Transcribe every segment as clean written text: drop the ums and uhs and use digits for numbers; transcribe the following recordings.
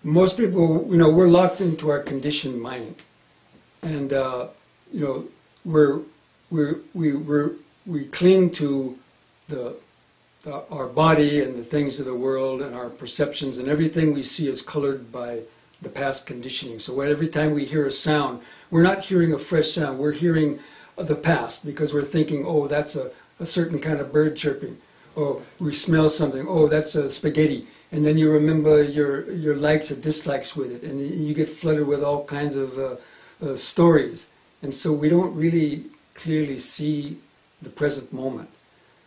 most people, we're locked into our conditioned mind, and we cling to our body and the things of the world and our perceptions, and everything we see is colored by the past conditioning. So every time we hear a sound, we're not hearing a fresh sound, we're hearing the past, because we're thinking, oh, that's a certain kind of bird chirping. Oh, we smell something, oh, that's a spaghetti. And then you remember your likes or dislikes with it, and you get flooded with all kinds of stories. And so we don't really clearly see the present moment.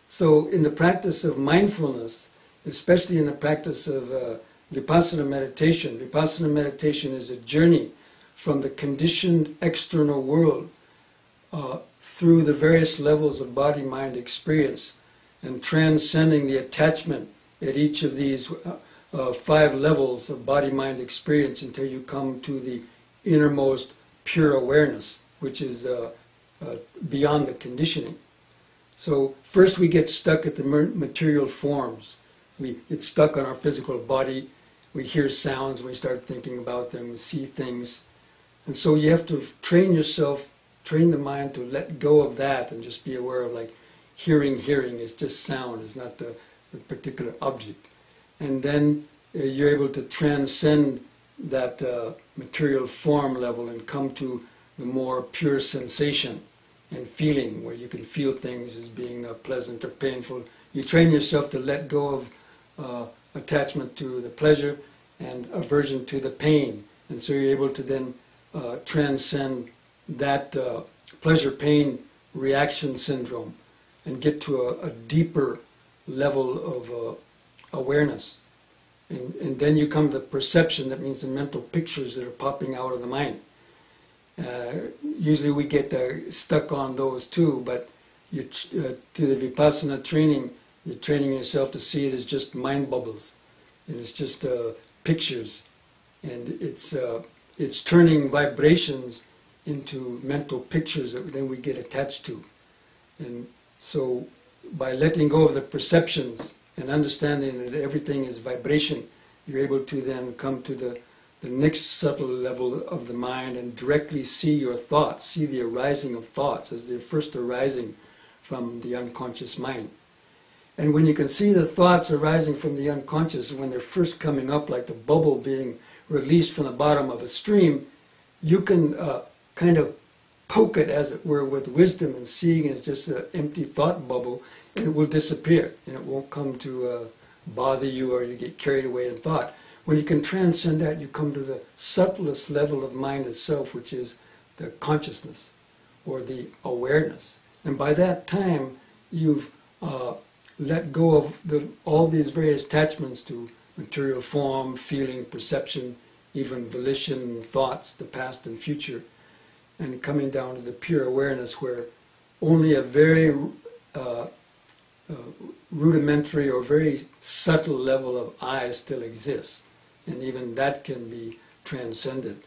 So in the practice of mindfulness, especially in the practice of Vipassana meditation is a journey from the conditioned external world through the various levels of body-mind experience and transcending the attachment at each of these 5 levels of body-mind experience until you come to the innermost pure awareness, which is beyond the conditioning. So first we get stuck at the material forms. We get stuck on our physical body. We hear sounds, we start thinking about them, we see things. And so you have to train yourself, train the mind to let go of that and just be aware of, like, hearing is just sound, it's not the particular object. And then you're able to transcend that material form level and come to the more pure sensation and feeling, where you can feel things as being pleasant or painful. You train yourself to let go of attachment to the pleasure and aversion to the pain. And so you're able to then transcend that pleasure-pain reaction syndrome and get to a deeper level of awareness. And then you come to perception, that means the mental pictures that are popping out of the mind. Usually we get stuck on those too, but to the Vipassana training, you're training yourself to see it as just mind bubbles. And it's just pictures. And it's turning vibrations into mental pictures that then we get attached to. And so by letting go of the perceptions and understanding that everything is vibration, you're able to then come to the next subtle level of the mind and directly see your thoughts, see the arising of thoughts as they're first arising from the unconscious mind. And when you can see the thoughts arising from the unconscious, when they're first coming up like the bubble being released from the bottom of a stream, you can kind of poke it, as it were, with wisdom and seeing it's just an empty thought bubble, and it will disappear, and it won't come to bother you or you get carried away in thought. When you can transcend that, you come to the subtlest level of mind itself, which is the consciousness or the awareness. And by that time, you've let go of all these various attachments to material form, feeling, perception, even volition, thoughts, the past and future, and coming down to the pure awareness where only a very rudimentary or very subtle level of I still exists. And even that can be transcended.